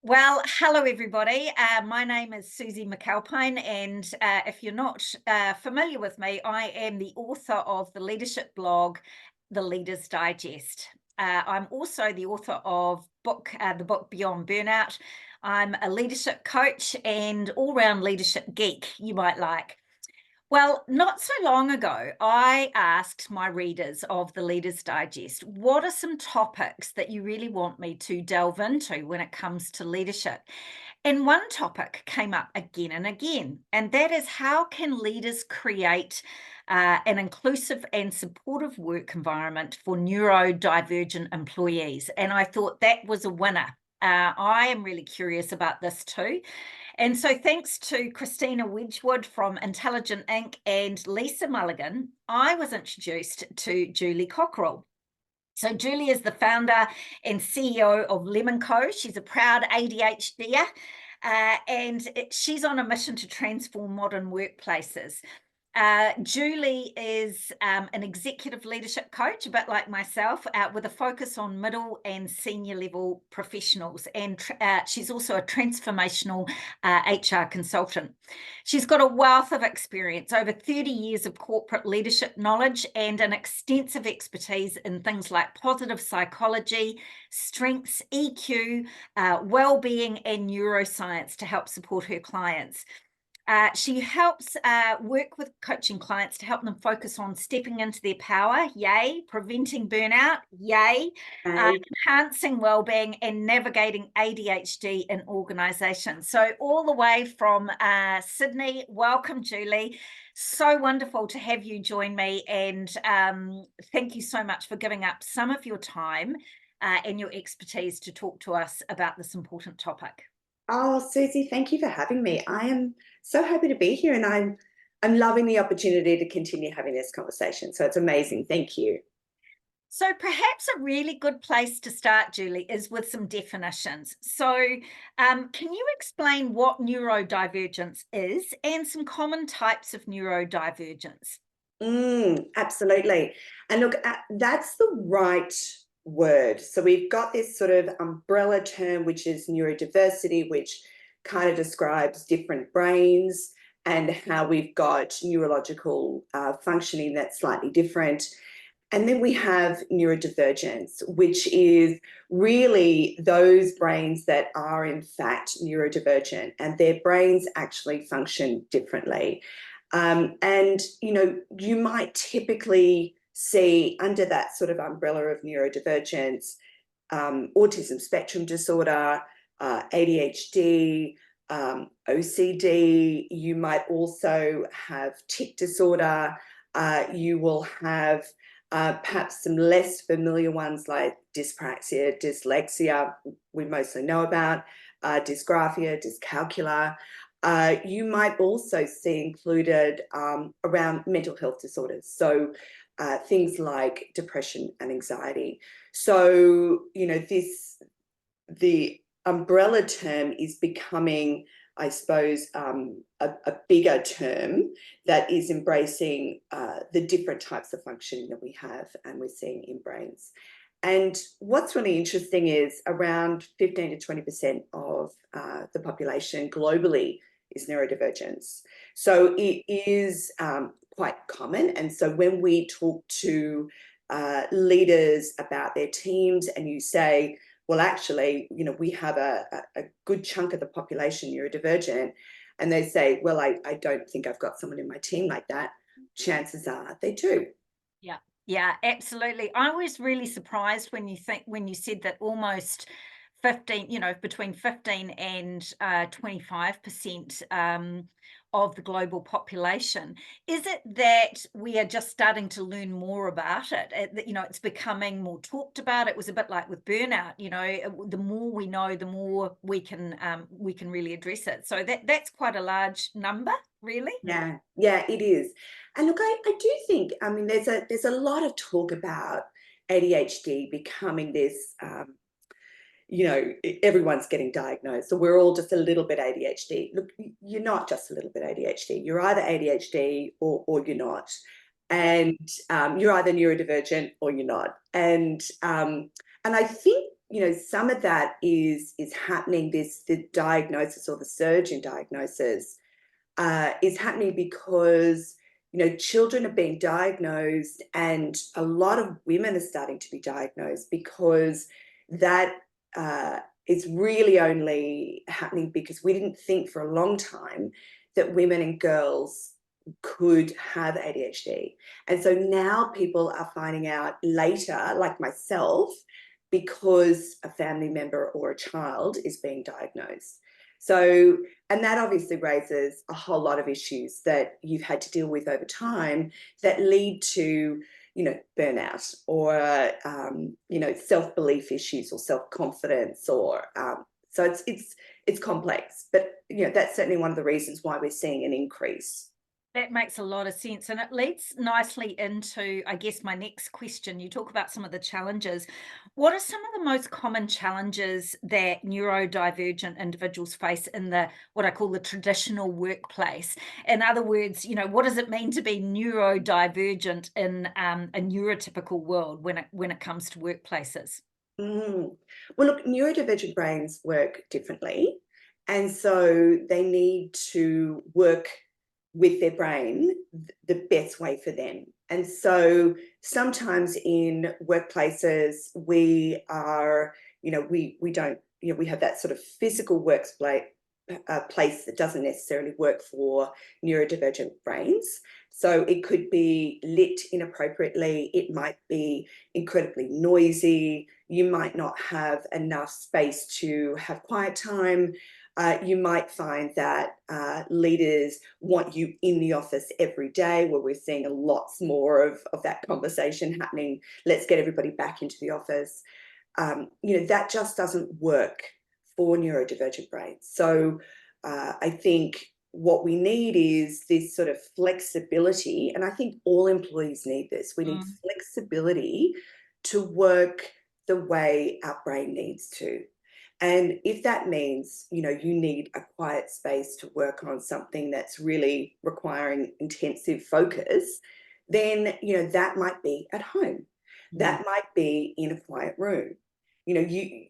Well, hello everybody. My name is Suzi McAlpine, and if you're not familiar with me, I am the author of the leadership blog, The Leader's Digest. I'm also the author of the book Beyond Burnout. I'm a leadership coach and all-round leadership geek, you might like. Well, not so long ago, I asked my readers of the Leader's Digest, what are some topics that you really want me to delve into when it comes to leadership? And one topic came up again and again, and that is how can leaders create an inclusive and supportive work environment for neurodivergent employees? And I thought that was a winner. I am really curious about this too. And so thanks to Christina Wedgwood from Intelligent Inc. and Lisa Mulligan, I was introduced to Julie Cockerill. So Julie is the founder and CEO of Lemon Co. She's a proud ADHD-er, and she's on a mission to transform modern workplaces. Julie is an executive leadership coach, a bit like myself, with a focus on middle and senior level professionals. And she's also a transformational HR consultant. She's got a wealth of experience, over 30 years of corporate leadership knowledge and an extensive expertise in things like positive psychology, strengths, EQ, well-being and neuroscience to help support her clients. She helps work with coaching clients to help them focus on stepping into their power, yay, preventing burnout, yay, enhancing well-being and navigating ADHD in organisations. So all the way from Sydney, welcome, Julie. So wonderful to have you join me, and thank you so much for giving up some of your time and your expertise to talk to us about this important topic. Oh, Suzi, thank you for having me. I am so happy to be here, and I'm loving the opportunity to continue having this conversation. So it's amazing. Thank you. So perhaps a really good place to start, Julie, is with some definitions. So can you explain what neurodivergence is and some common types of neurodivergence? Absolutely. And look, that's the right word. So we've got this sort of umbrella term, which is neurodiversity, which kind of describes different brains and how we've got neurological functioning that's slightly different. And then we have neurodivergence, which is really those brains that are in fact neurodivergent, and their brains actually function differently. And, you might typically see under that sort of umbrella of neurodivergence, autism spectrum disorder, ADHD, OCD. You might also have tic disorder. You will have perhaps some less familiar ones like dyspraxia, dyslexia, we mostly know about, dysgraphia, dyscalculia. You might also see included around mental health disorders. So things like depression and anxiety. So, the umbrella term is becoming, I suppose, a bigger term that is embracing the different types of functioning that we have and we're seeing in brains. And what's really interesting is around 15 to 20% of the population globally is neurodivergence. So it is quite common. And so when we talk to leaders about their teams and you say, well, actually, we have a good chunk of the population neurodivergent, and they say, well, I don't think I've got someone in my team like that, chances are they do. Yeah, absolutely. I was really surprised when you said that almost 15, between 15 and 25% of the global population. Is it that we are just starting to learn more about it? It's becoming more talked about. It was a bit like with burnout. The more we know, the more we can really address it. So that's quite a large number, really. Yeah, it is. And look, I do think, there's a lot of talk about ADHD becoming this. Everyone's getting diagnosed. So we're all just a little bit ADHD. Look, you're not just a little bit ADHD. You're either ADHD or you're not. And you're either neurodivergent or you're not. And I think some of that is happening, the diagnosis or the surge in diagnosis is happening because, children are being diagnosed, and a lot of women are starting to be diagnosed because that is really only happening because we didn't think for a long time that women and girls could have ADHD. And so now people are finding out later, like myself, because a family member or a child is being diagnosed. So, and that obviously raises a whole lot of issues that you've had to deal with over time that lead to, burnout or, self-belief issues or self-confidence, or so it's complex. But that's certainly one of the reasons why we're seeing an increase. That makes a lot of sense. And it leads nicely into, I guess, my next question. You talk about some of the challenges. What are some of the most common challenges that neurodivergent individuals face in what I call the traditional workplace? In other words, what does it mean to be neurodivergent in a neurotypical world when it comes to workplaces? Mm. Well, look, neurodivergent brains work differently. And so they need to work with their brain the best way for them. And so sometimes in workplaces, we are, we don't, we have that sort of physical workplace place that doesn't necessarily work for neurodivergent brains. So it could be lit inappropriately, it might be incredibly noisy, you might not have enough space to have quiet time. You might find that leaders want you in the office every day, where we're seeing a lots more of that conversation happening. Let's get everybody back into the office. That just doesn't work for neurodivergent brains. So I think what we need is this sort of flexibility, and I think all employees need this. We need flexibility to work the way our brain needs to. And if that means, you need a quiet space to work on something that's really requiring intensive focus, then, that might be at home. That might be in a quiet room. You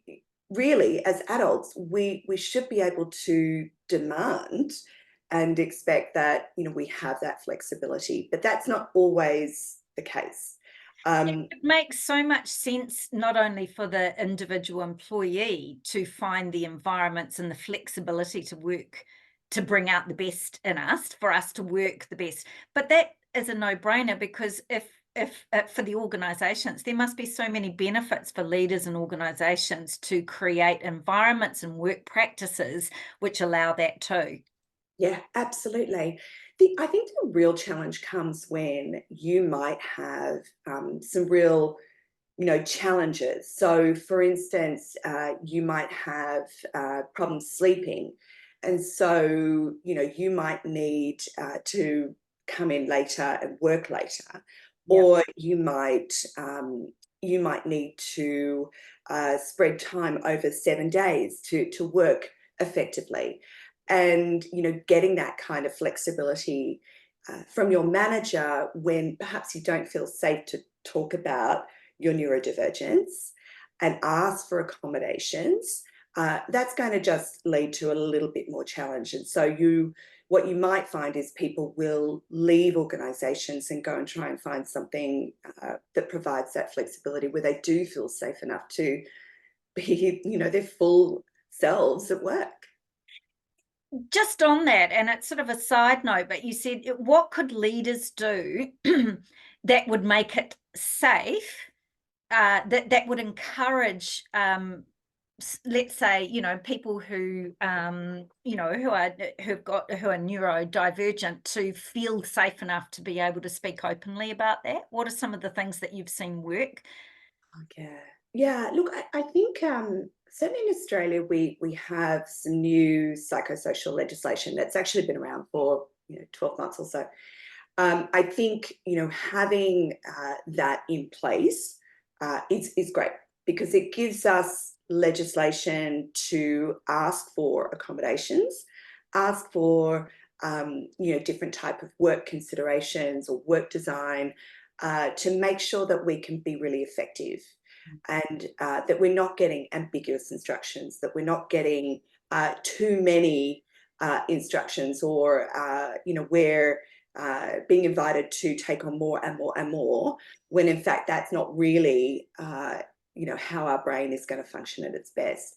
really, as adults, we should be able to demand and expect that, we have that flexibility, but that's not always the case. It makes so much sense, not only for the individual employee to find the environments and the flexibility to work, to bring out the best in us, for us to work the best, but that is a no-brainer, because if for the organizations, there must be so many benefits for leaders and organizations to create environments and work practices which allow that too. Yeah, absolutely. I think the real challenge comes when you might have some real, challenges. So, for instance, you might have problems sleeping, and so you might need to come in later and work later, Yeah. or you might need to spread time over 7 days to work effectively. And getting that kind of flexibility from your manager when perhaps you don't feel safe to talk about your neurodivergence and ask for accommodations, that's going to just lead to a little bit more challenge. And so what you might find is people will leave organisations and go and try and find something that provides that flexibility, where they do feel safe enough to be, their full selves at work. Just on that, and it's sort of a side note, but you said, what could leaders do that would make it safe, that would encourage, let's say, people who who are neurodivergent to feel safe enough to be able to speak openly about that? What are some of the things that you've seen work? Okay. Yeah, look, I think certainly in Australia we have some new psychosocial legislation that's actually been around for 12 months or so. I think having that in place is great, because it gives us legislation to ask for accommodations, ask for different type of work considerations or work design, to make sure that we can be really effective. and that we're not getting ambiguous instructions, that we're not getting too many instructions, or we're being invited to take on more and more and more, when in fact that's not really how our brain is going to function at its best.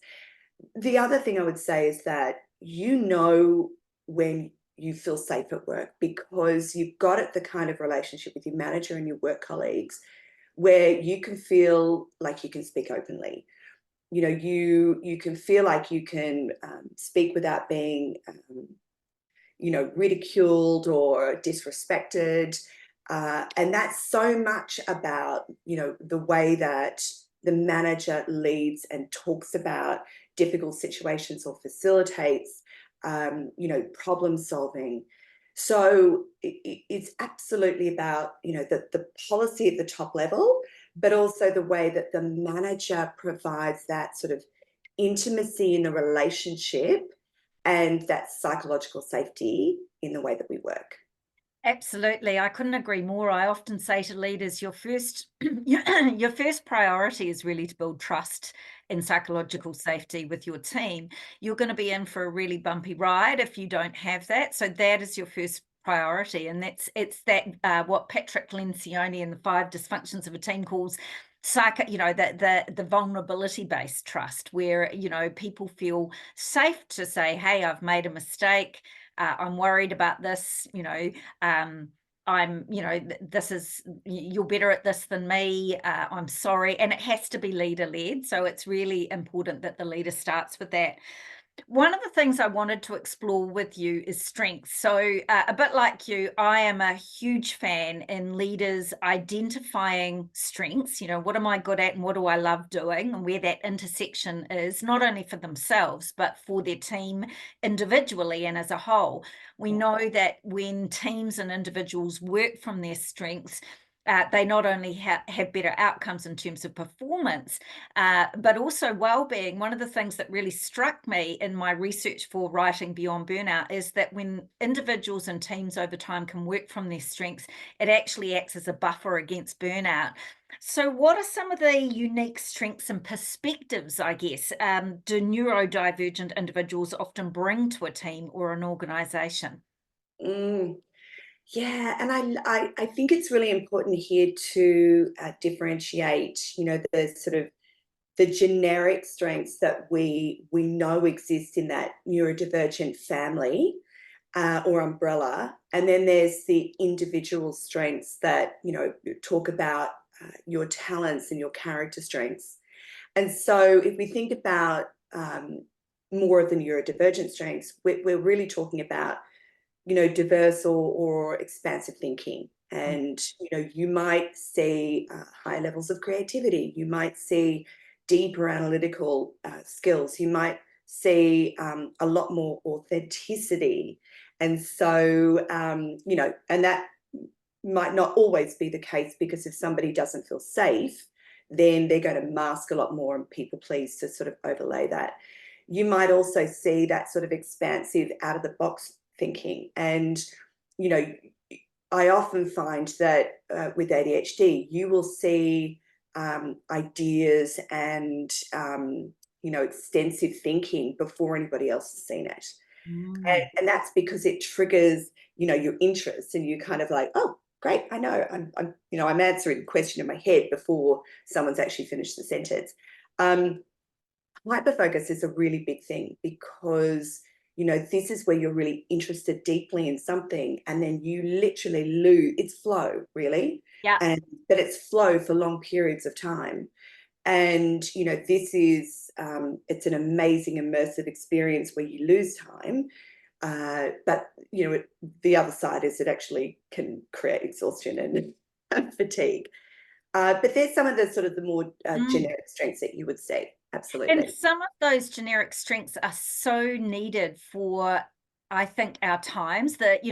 The other thing I would say is that when you feel safe at work, because you've got the kind of relationship with your manager and your work colleagues where you can feel like you can speak openly. You can feel like you can speak without being ridiculed or disrespected. And that's so much about, the way that the manager leads and talks about difficult situations or facilitates, problem solving. So it's absolutely about, the policy at the top level, but also the way that the manager provides that sort of intimacy in the relationship and that psychological safety in the way that we work. Absolutely. I couldn't agree more. I often say to leaders, your first your first priority is really to build trust and psychological safety with your team. You're going to be in for a really bumpy ride if you don't have that. So that is your first priority. And it's that what Patrick Lencioni in the 5 Dysfunctions of a Team calls the vulnerability based trust, where people feel safe to say, hey, I've made a mistake. I'm worried about this, you're better at this than me. I'm sorry. And it has to be leader led. So it's really important that the leader starts with that. One of the things I wanted to explore with you is strengths. So a bit like you, I am a huge fan in leaders identifying strengths. What am I good at and what do I love doing, and where that intersection is, not only for themselves, but for their team individually and as a whole. We know that when teams and individuals work from their strengths, they not only have better outcomes in terms of performance, but also well-being. One of the things that really struck me in my research for writing Beyond Burnout is that when individuals and teams over time can work from their strengths, it actually acts as a buffer against burnout. So what are some of the unique strengths and perspectives, I guess, do neurodivergent individuals often bring to a team or an organization? Mm. Yeah, and I think it's really important here to differentiate, the sort of the generic strengths that we know exist in that neurodivergent family or umbrella, and then there's the individual strengths that talk about your talents and your character strengths. And so, if we think about more of the neurodivergent strengths, we're really talking about diverse or expansive thinking. And, you might see higher levels of creativity. You might see deeper analytical skills. You might see a lot more authenticity. And so, and that might not always be the case, because if somebody doesn't feel safe, then they're going to mask a lot more and people please to sort of overlay that. You might also see that sort of expansive out of the box thinking. And, I often find that with ADHD, you will see ideas and, extensive thinking before anybody else has seen it. And that's because it triggers, your interest, and you kind of like, oh, great, I know, I'm answering the question in my head before someone's actually finished the sentence. Hyperfocus is a really big thing, because this is where you're really interested deeply in something, and then you literally lose it's flow, really. Yeah. But it's flow for long periods of time. And this is it's an amazing immersive experience where you lose time, but the other side is it actually can create exhaustion and fatigue. But there's some of the sort of the more generic strengths that you would see. Absolutely. And some of those generic strengths are so needed for, I think, our times, that,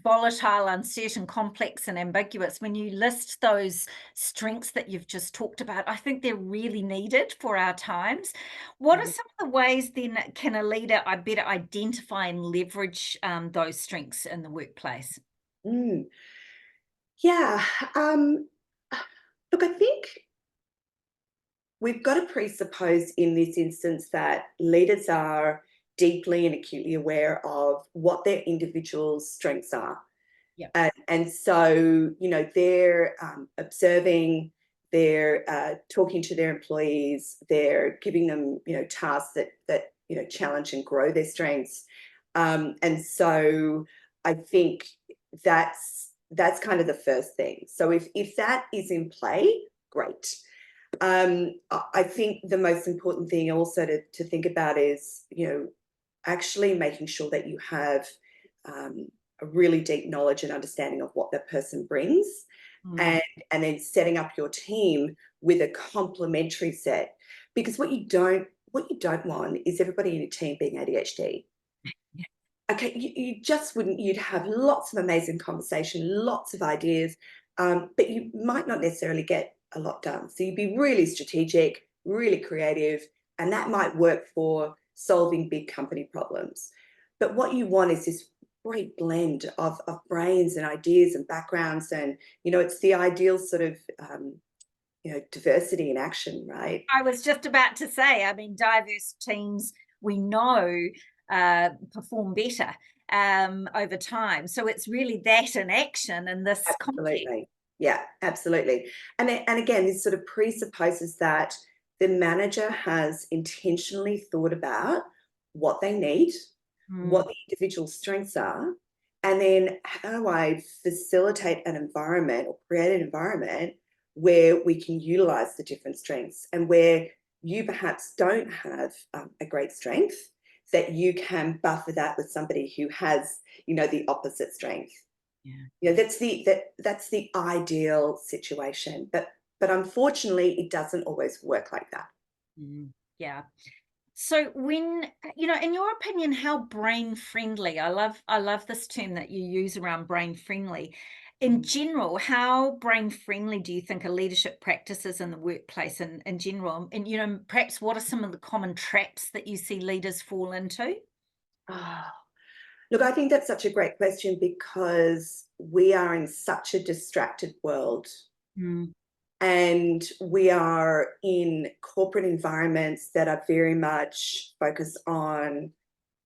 volatile, uncertain, complex, and ambiguous. When you list those strengths that you've just talked about, I think they're really needed for our times. What are some of the ways then can a leader better identify and leverage those strengths in the workplace? Mm. Yeah. Look, I think we've got to presuppose in this instance that leaders are deeply and acutely aware of what their individual strengths are. Yeah. And so, you know, they're observing, they're talking to their employees, they're giving them, you know, tasks that you know, challenge and grow their strengths. And so I think that's kind of the first thing. So if that is in play, great. I think the most important thing also to think about is, you know, actually making sure that you have a really deep knowledge and understanding of what that person brings, and then setting up your team with a complementary set. Because what you don't want is everybody in your team being ADHD. Yeah. Okay, you just wouldn't. You'd have lots of amazing conversation, lots of ideas, but you might not necessarily get a lot done. So you'd be really strategic, really creative, and that might work for solving big company problems. But what you want is this great blend of brains and ideas and backgrounds, and you know, it's the ideal sort of you know, diversity in action, right? I was just about to say, I mean, diverse teams we know perform better over time. So it's really that in action in this context. Absolutely. Yeah, absolutely. And again, this sort of presupposes that the manager has intentionally thought about what they need, what the individual strengths are, and then how do I facilitate an environment or create an environment where we can utilize the different strengths, and where you perhaps don't have a great strength, that you can buffer that with somebody who has, you know, the opposite strength. Yeah. You know, that's the ideal situation, but unfortunately it doesn't always work like that. Yeah. So when, you know, in your opinion, how brain friendly, I love this term that you use around brain friendly. In general, how brain friendly do you think are leadership practices in the workplace in general? And, you know, perhaps what are some of the common traps that you see leaders fall into? Oh, look, I think that's such a great question, because we are in such a distracted world, and we are in corporate environments that are very much focused on,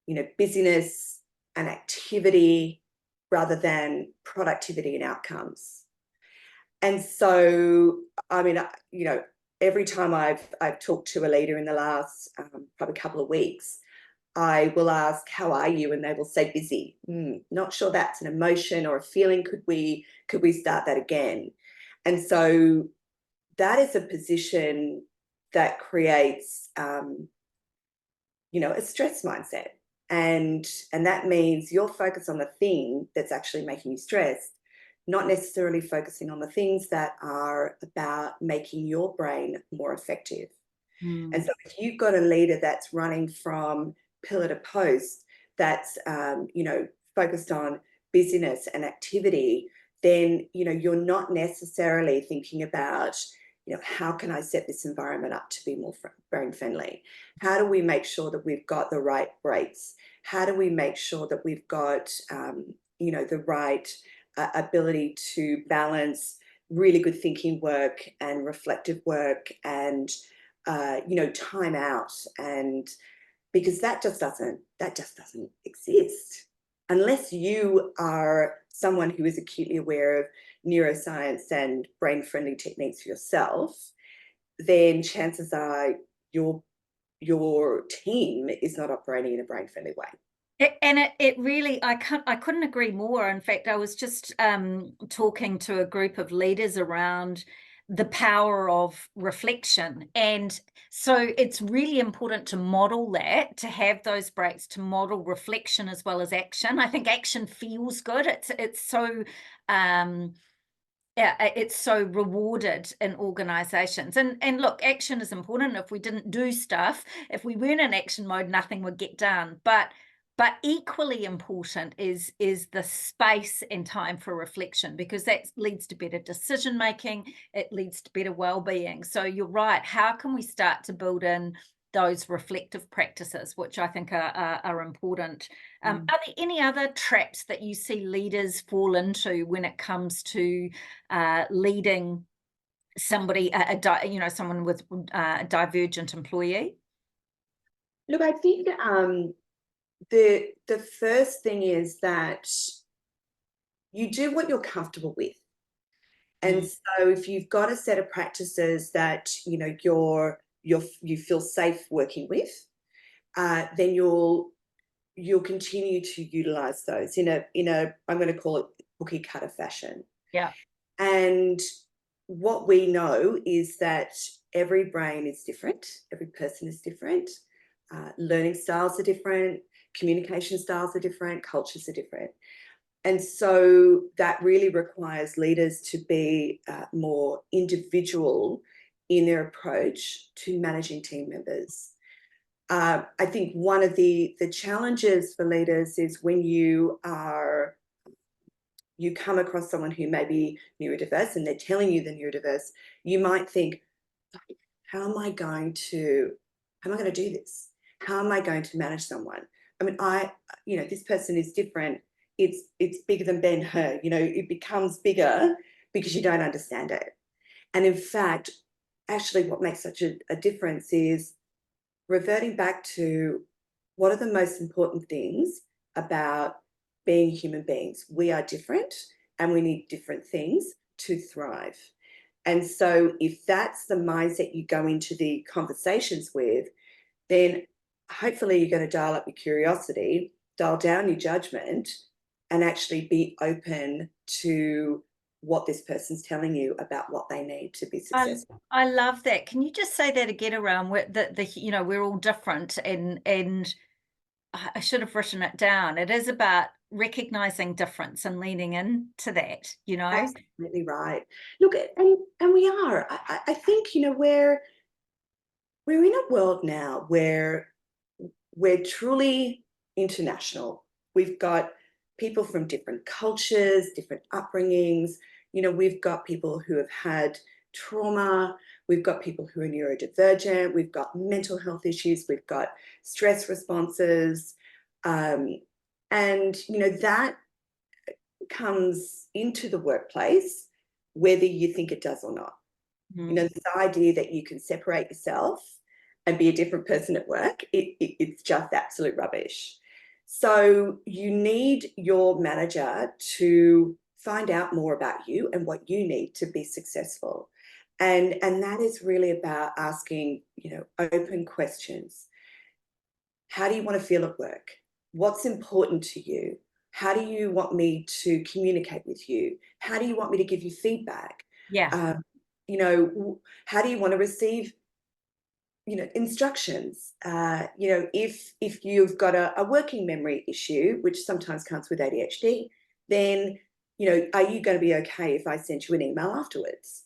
you know, busyness and activity rather than productivity and outcomes. And so, I mean, you know, every time I've talked to a leader in the last probably couple of weeks, I will ask, "How are you?" And they will say, "Busy." Not sure that's an emotion or a feeling. Could we start that again? And so that is a position that creates, you know, a stress mindset, and that means you're focused on the thing that's actually making you stressed, not necessarily focusing on the things that are about making your brain more effective. And so if you've got a leader that's running from pillar to post, that's you know, focused on busyness and activity, then you know, you're not necessarily thinking about, you know, how can I set this environment up to be more brain friendly? How do we make sure that we've got the right breaks? How do we make sure that we've got you know, the right ability to balance really good thinking work and reflective work, and you know, time out? And because that just doesn't exist unless you are someone who is acutely aware of neuroscience and brain friendly techniques for yourself. Then chances are your team is not operating in a brain friendly way. It really, I couldn't agree more. In fact, I was just talking to a group of leaders around the power of reflection. And so it's really important to model that, to have those breaks, to model reflection as well as action. I think action feels good. It's so yeah, it's so rewarded in organizations. And look, action is important. If we didn't do stuff, if we weren't in action mode, nothing would get done. But equally important is the space and time for reflection, because that leads to better decision making. It leads to better well-being. So you're right. How can we start to build in those reflective practices, which I think are important? Are there any other traps that you see leaders fall into when it comes to leading somebody, someone with a divergent employee? Look, I think the first thing is that you do what you're comfortable with. And so if you've got a set of practices that you feel safe working with, then you'll continue to utilize those in a I'm going to call it cookie cutter fashion. Yeah. And what we know is that every brain is different, every person is different, learning styles are different, communication styles are different, cultures are different. And so that really requires leaders to be more individual in their approach to managing team members. I think one of the challenges for leaders is when you come across someone who may be neurodiverse and they're telling you they're neurodiverse, you might think, how am I going to do this? How am I going to manage someone? I mean, this person is different. It's bigger than Ben Hur. It becomes bigger because you don't understand it. And in fact, actually what makes such a difference is reverting back to what are the most important things about being human beings. We are different and we need different things to thrive. And so if that's the mindset you go into the conversations with, then hopefully you're going to dial up your curiosity, dial down your judgment, and actually be open to what this person's telling you about what they need to be successful. I love that. Can you just say that again around we're all different, and I should have written it down. It is about recognizing difference and leaning into that, Absolutely right. Look, and we are. I think, we're in a world now where we're truly international. We've got people from different cultures, different upbringings. We've got people who have had trauma. We've got people who are neurodivergent. We've got mental health issues. We've got stress responses. And, that comes into the workplace, whether you think it does or not. This idea that you can separate yourself and be a different person at work, it's just absolute rubbish. So you need your manager to find out more about you and what you need to be successful. And that is really about asking, open questions. How do you want to feel at work? What's important to you? How do you want me to communicate with you? How do you want me to give you feedback? Yeah. How do you want to receive instructions? If you've got a working memory issue, which sometimes comes with ADHD, then, are you going to be okay if I send you an email afterwards?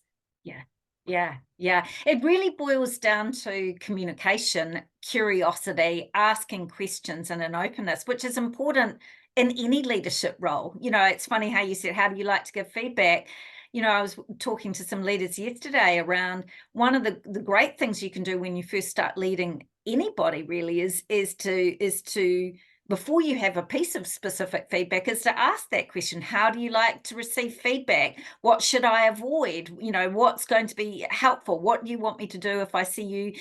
Yeah. It really boils down to communication, curiosity, asking questions, and an openness, which is important in any leadership role. It's funny how you said, how do you like to give feedback? I was talking to some leaders yesterday around one of the great things you can do when you first start leading anybody really is to before you have a piece of specific feedback, is to ask that question. How do you like to receive feedback? What should I avoid? What's going to be helpful? What do you want me to do if I see you,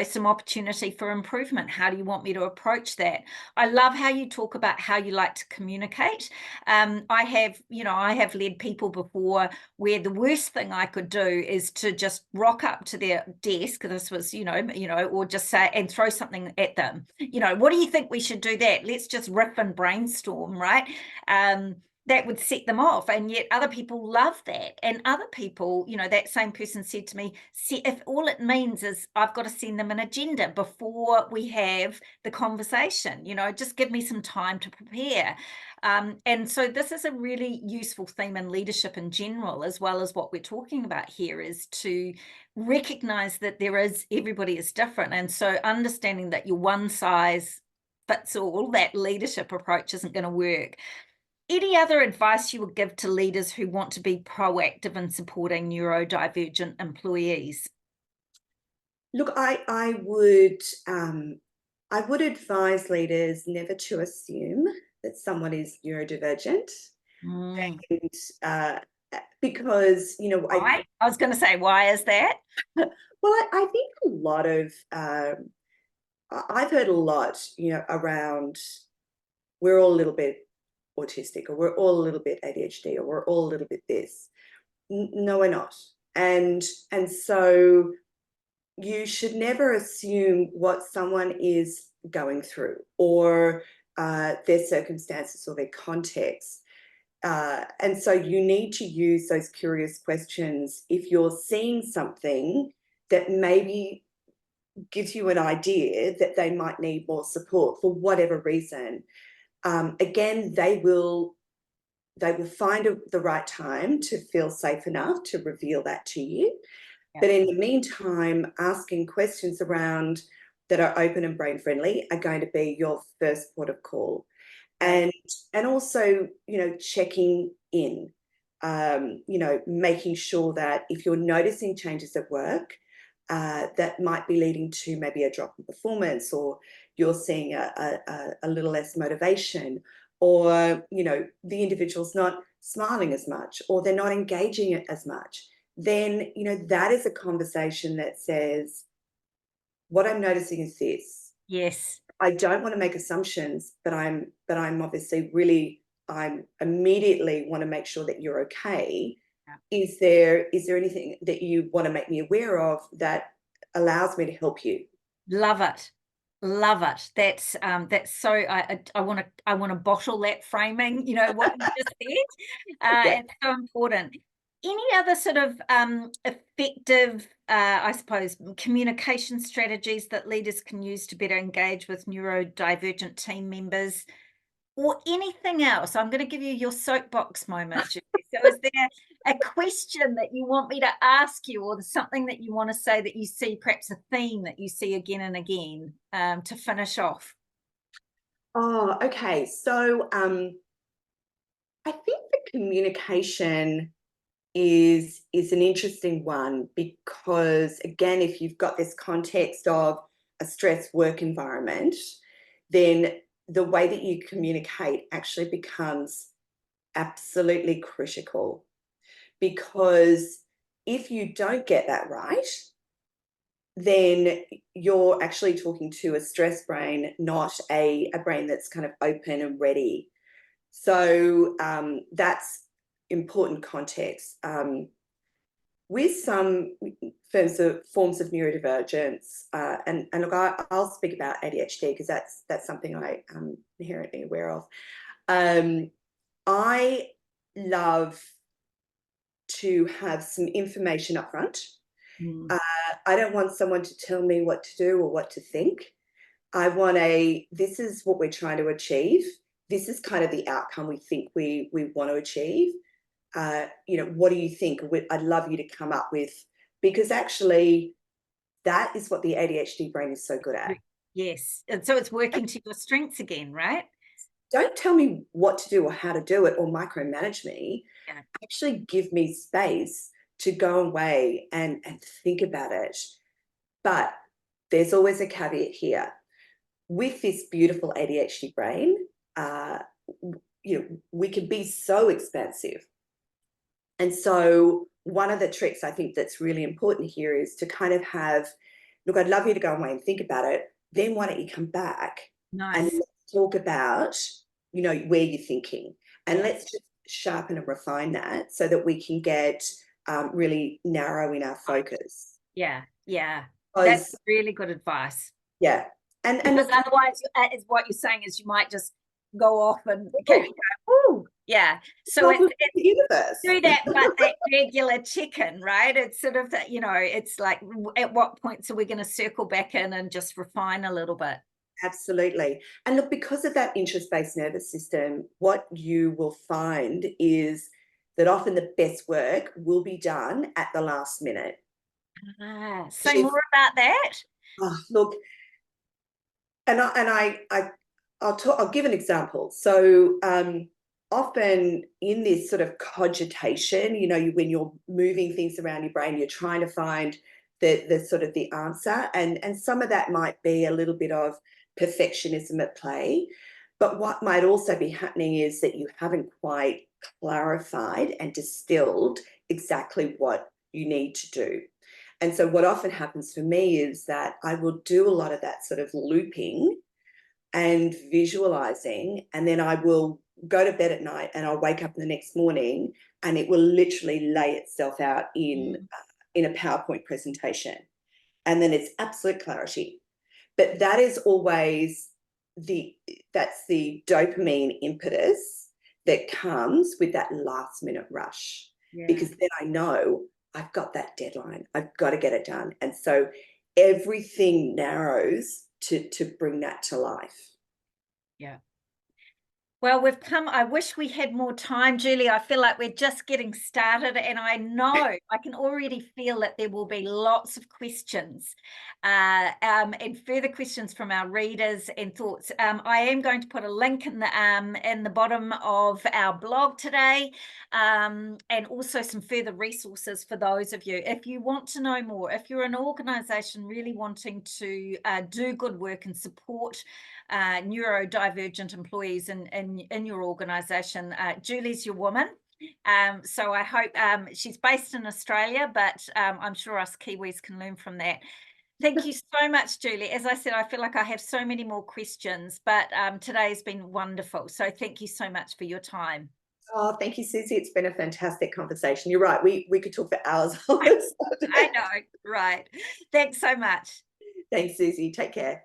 some opportunity for improvement? How do you want me to approach that? I love how you talk about how you like to communicate. I have led people before where the worst thing I could do is to just rock up to their desk. This was, or just say and throw something at them. What do you think we should do that? Let's just riff and brainstorm, right? That would set them off, and yet other people love that. And other people, that same person said to me, see, if all it means is I've got to send them an agenda before we have the conversation, just give me some time to prepare. And so this is a really useful theme in leadership in general, as well as what we're talking about here, is to recognize that everybody is different. And so understanding that your one size fits all, that leadership approach isn't going to work. Any other advice you would give to leaders who want to be proactive in supporting neurodivergent employees? Look, I would advise leaders never to assume that someone is neurodivergent. And because, you know, Why? I was going to say, why is that? well, I think a lot of, I've heard a lot, you know, around we're all a little bit autistic, or we're all a little bit ADHD, or we're all a little bit this. No, we're not. And so you should never assume what someone is going through, or their circumstances or their context. And so you need to use those curious questions if you're seeing something that maybe gives you an idea that they might need more support for whatever reason. Again, they will find the right time to feel safe enough to reveal that to you. Yeah. But in the meantime, asking questions around that are open and brain friendly are going to be your first port of call. And also, you know, checking in, you know, making sure that if you're noticing changes at work, that might be leading to maybe a drop in performance, or you're seeing a little less motivation, or, you know, the individual's not smiling as much, or they're not engaging it as much, then, you know, that is a conversation that says, what I'm noticing is this. Yes. I don't want to make assumptions, but I'm obviously really, I'm immediately want to make sure that you're okay. Yeah. Is there anything that you want to make me aware of that allows me to help you? Love it. Love it. That's so I want to bottle that framing, you know, what you just said. Yeah. It's so important. Any other sort of effective, I suppose, communication strategies that leaders can use to better engage with neurodivergent team members, or anything else? I'm going to give you your soapbox moment, Julie. So is there a question that you want me to ask you, or something that you want to say that you see, perhaps a theme that you see again and again, to finish off? Oh, okay. So I think the communication is an interesting one, because again, if you've got this context of a stress work environment, then the way that you communicate actually becomes absolutely critical, because if you don't get that right, then you're actually talking to a stress brain, not a brain that's kind of open and ready. So that's important context. With some forms of neurodivergence, and look, I'll speak about ADHD because that's something I am inherently aware of. I love to have some information up front. Mm. I don't want someone to tell me what to do or what to think. I want this is what we're trying to achieve. This is kind of the outcome we think we want to achieve. You know, what do you think? I'd love you to come up with, because actually that is what the ADHD brain is so good at. Yes. And so it's working to your strengths again, right? Don't tell me what to do or how to do it, or micromanage me. Yeah. Actually give me space to go away and think about it. But there's always a caveat here. With this beautiful ADHD brain, you know, we can be so expansive. And so one of the tricks I think that's really important here is to kind of have, look, I'd love you to go away and think about it. Then why don't you come back and Nice. let's talk about, you know, where you're thinking, and Yeah. let's just sharpen and refine that so that we can get really narrow in our focus. Yeah. Yeah. That's Because really good advice. yeah, and Because look, otherwise, is what you're saying is you might just go off and keep going, oh, yeah. So problem with the universe. through that, but that regular check-in, right? It's sort of that, you know, it's like, at what points are we going to circle back in and just refine a little bit? Absolutely. And look, because of that interest-based nervous system, what you will find is that often the best work will be done at the last minute. Say more about that. Look, I'll give an example. So often in this sort of cogitation, you know, when you're moving things around your brain, you're trying to find the sort of the answer, and some of that might be a little bit of perfectionism at play. But what might also be happening is that you haven't quite clarified and distilled exactly what you need to do. And so what often happens for me is that I will do a lot of that sort of looping and visualizing, and then I will go to bed at night and I'll wake up in the next morning and it will literally lay itself out in a PowerPoint presentation. And then it's absolute clarity. But that is always that's the dopamine impetus that comes with that last minute rush. Yeah. Because then I know I've got that deadline. I've got to get it done. And so everything narrows to bring that to life. Yeah. Well, we've come, I wish we had more time, Julie. I feel like we're just getting started, and I know I can already feel that there will be lots of questions and further questions from our readers and thoughts. I am going to put a link in the bottom of our blog today, and also some further resources for those of you. If you want to know more, if you're an organisation really wanting to do good work and support neurodivergent employees in your organisation, Julie's your woman. So I hope she's based in Australia, but I'm sure us Kiwis can learn from that. Thank you so much, Julie. As I said, I feel like I have so many more questions, but today has been wonderful. So thank you so much for your time. Oh, thank you, Suzi. It's been a fantastic conversation. You're right. We could talk for hours on this. I know, right. Thanks so much. Thanks, Suzi. Take care.